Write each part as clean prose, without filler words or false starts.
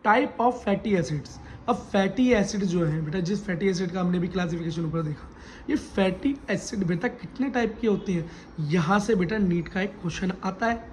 Type of fatty acids. अब fatty acid जो है बेटा, जिस फैटी एसिड का हमने भी क्लासिफिकेशन ऊपर देखा, ये फैटी एसिड बेटा कितने टाइप के होते हैं, यहाँ से बेटा नीट का एक क्वेश्चन आता है,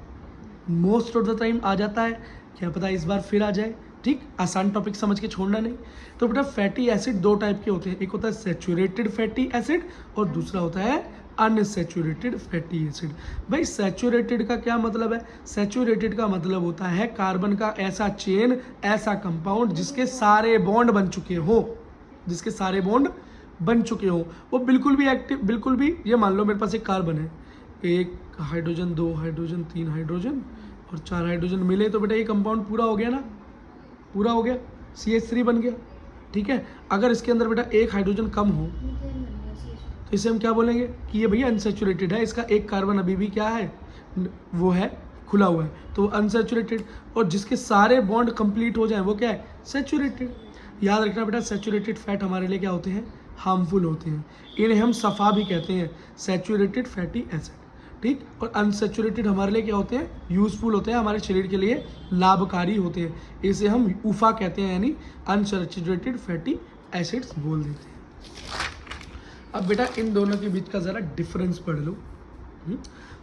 मोस्ट ऑफ द टाइम आ जाता है, क्या पता इस बार फिर आ जाए। ठीक, आसान टॉपिक समझ के छोड़ना नहीं। तो बेटा फैटी एसिड दो टाइप के होते हैं, एक होता है सैचुरेटेड फैटी एसिड और दूसरा होता है अनसैचुरेटेड फैटी एसिड। भाई सैचुरेटेड का क्या मतलब है? सैचुरेटेड का मतलब होता है कार्बन का ऐसा चेन, ऐसा कंपाउंड जिसके सारे बॉन्ड बन चुके हो, जिसके सारे बॉन्ड बन चुके हो, वो बिल्कुल भी एक्टिव, बिल्कुल भी, ये मान लो मेरे पास एक कार्बन है, एक हाइड्रोजन, दो हाइड्रोजन, तीन हाइड्रोजन और चार हाइड्रोजन मिले तो बेटा ये कंपाउंड पूरा हो गया ना, पूरा हो गया, CH3 बन गया। ठीक है, अगर इसके अंदर बेटा एक हाइड्रोजन कम हो तो इसे हम क्या बोलेंगे कि ये भैया अनसैचुरेटेड है, इसका एक कार्बन अभी भी क्या है, वो है, खुला हुआ है, तो अनसैचुरेटेड। और जिसके सारे बॉन्ड कंप्लीट हो जाए वो क्या है, सैचुरेटेड। याद रखना बेटा सैचुरेटेड फैट हमारे लिए क्या होते हैं, हार्मफुल होते हैं, इन्हें हम सफ़ा भी कहते हैं, सैचुरेटेड फैटी एसिड। ठीक, और अनसैचुरेटेड हमारे लिए क्या होते हैं, यूजफुल होते हैं, हमारे शरीर के लिए लाभकारी होते हैं, इसे हम ऊफा कहते हैं, यानी अनसैचुरेटेड फैटी एसिड्स बोल देते हैं। अब बेटा इन दोनों के बीच का ज़रा डिफरेंस पढ़ लो।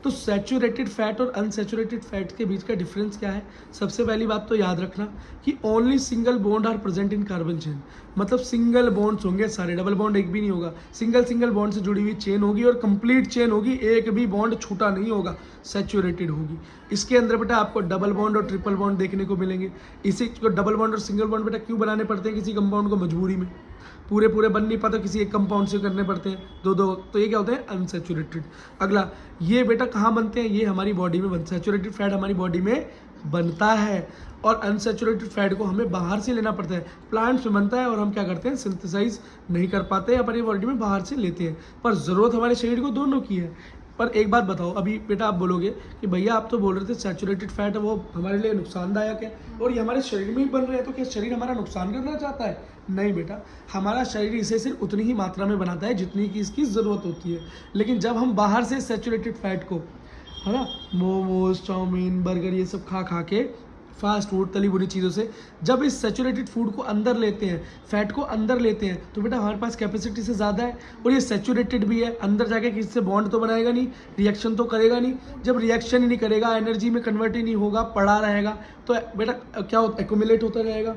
तो सैचुरेटेड फैट और अनसैचुरेटेड फैट के बीच का डिफरेंस क्या है? सबसे पहली बात तो याद रखना कि only single bond are present in carbon chain, मतलब सिंगल बॉन्ड्स होंगे सारे, डबल बॉन्ड एक भी नहीं होगा, सिंगल बॉन्ड से जुड़ी हुई चेन होगी और कंप्लीट चेन होगी, एक भी बॉन्ड छूटा नहीं होगा, सैचुरेटेड होगी। इसके अंदर बेटा आपको डबल बॉन्ड और ट्रिपल बॉन्ड देखने को मिलेंगे। इसी को डबल बॉन्ड और सिंगल बॉन्ड बेटा क्यों बनाने पड़ते हैं किसी कंपाउंड को, मजबूरी में, पूरे पूरे बन नहीं पाता, किसी एक कंपाउंड से करने पड़ते हैं दो दो, तो ये क्या होते हैं, अनसैचुरेटेड। अगला, ये बेटा कहाँ बनते हैं, ये हमारी बॉडी में बनते हैं, सैचुरेटेड फैट हमारी बॉडी में बनता है और अनसैचुरेटेड फैट को हमें बाहर से लेना पड़ता है, प्लांट्स में बनता है और हम क्या करते हैं, सिंथेसाइज नहीं कर पाते, अपनी बॉडी में बाहर से लेते हैं, पर ज़रूरत हमारे शरीर को दोनों की है। पर एक बात बताओ, अभी बेटा आप बोलोगे कि भैया आप तो बोल रहे थे सैचुरेटेड फैट है वो हमारे लिए नुकसानदायक है और ये हमारे शरीर में ही बन रहे हैं, तो क्या शरीर हमारा नुकसान करना चाहता है? नहीं बेटा, हमारा शरीर इसे सिर्फ उतनी ही मात्रा में बनाता है जितनी की इसकी ज़रूरत होती है। लेकिन जब हम बाहर से सैचुरेटेड फैट को, है ना, मोमोज, चाउमीन, बर्गर, ये सब खा के, फास्ट फूड, तली भुनी चीज़ों से, जब इस सैचुरेटेड फूड को अंदर लेते हैं, फैट को अंदर लेते हैं, तो बेटा हमारे पास कैपेसिटी से ज़्यादा है और ये सैचुरेटेड भी है, अंदर जाके किसी से बॉन्ड तो बनाएगा नहीं, रिएक्शन तो करेगा नहीं। जब रिएक्शन ही नहीं करेगा, एनर्जी में कन्वर्ट ही नहीं होगा, पड़ा रहेगा, तो बेटा क्या होता, एक्यूमुलेट होता रहेगा,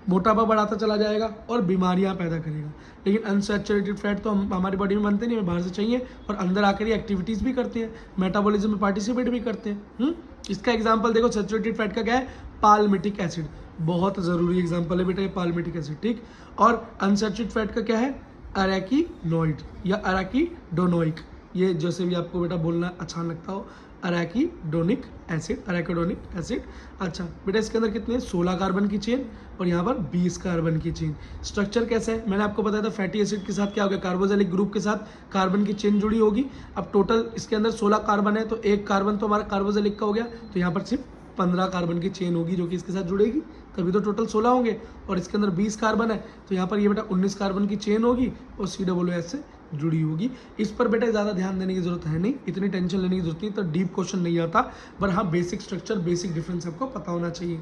मोटापा बढ़ाता चला जाएगा और बीमारियां पैदा करेगा। लेकिन अनसैचुरेटेड फैट तो हम हमारी बॉडी में बनते नहीं, हमें बाहर से चाहिए और अंदर आकर ही एक्टिविटीज़ भी करते हैं, मेटाबॉलिज्म में पार्टिसिपेट भी करते हैं। इसका एग्जांपल देखो, सैचुरेटेड फैट का क्या है, पाल्मिटिक एसिड, बहुत ज़रूरी एग्जांपल है बेटा ये पाल्मिटिक एसिड। ठीक, और अनसैचुरेटेड फैट का क्या है, अरेकिनोइड या अराकिडोनोइक, ये जैसे भी आपको बेटा बोलना अच्छा लगता हो, अराकिडोनिक एसिड, अराकिडोनिक एसिड। अच्छा बेटा इसके अंदर कितने, 16 कार्बन की चेन और यहाँ पर 20 कार्बन की चेन। स्ट्रक्चर कैसा है, मैंने आपको बताया था, फैटी एसिड के साथ क्या हो गया, कार्बोक्सिलिक ग्रुप के साथ कार्बन की चेन जुड़ी होगी। अब टोटल इसके अंदर 16 कार्बन है, तो एक कार्बन तो हमारा कार्बोक्सिलिक का हो गया, तो यहाँ पर सिर्फ 15 कार्बन की चेन होगी जो कि इसके साथ जुड़ेगी, तभी तो टोटल 16 होंगे। और इसके अंदर 20 कार्बन है, तो यहाँ पर ये बेटा 19 कार्बन की चेन होगी और COOH से जुड़ी होगी। इस पर बेटा ज़्यादा ध्यान देने की जरूरत है नहीं, इतनी टेंशन लेने की जरूरत नहीं, तो डीप क्वेश्चन नहीं आता, पर हाँ बेसिक स्ट्रक्चर, बेसिक डिफरेंस आपको पता होना चाहिए।